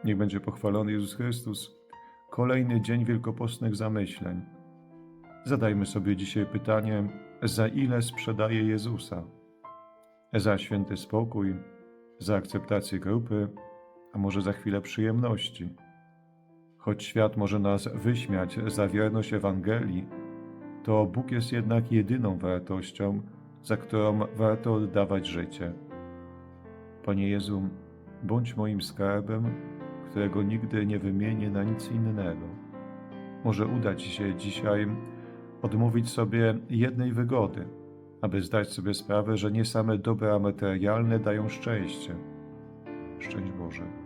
Niech będzie pochwalony Jezus Chrystus. Kolejny dzień wielkopostnych zamyśleń. Zadajmy sobie dzisiaj pytanie, za ile sprzedaję Jezusa? Za święty spokój, za akceptację grupy, a może za chwilę przyjemności? Choć świat może nas wyśmiać za wierność Ewangelii, to Bóg jest jednak jedyną wartością, za którą warto oddawać życie. Panie Jezu, bądź moim skarbem, którego nigdy nie wymienię na nic innego. Może uda Ci się dzisiaj odmówić sobie jednej wygody, aby zdać sobie sprawę, że nie same dobra materialne dają szczęście. Szczęść Boże.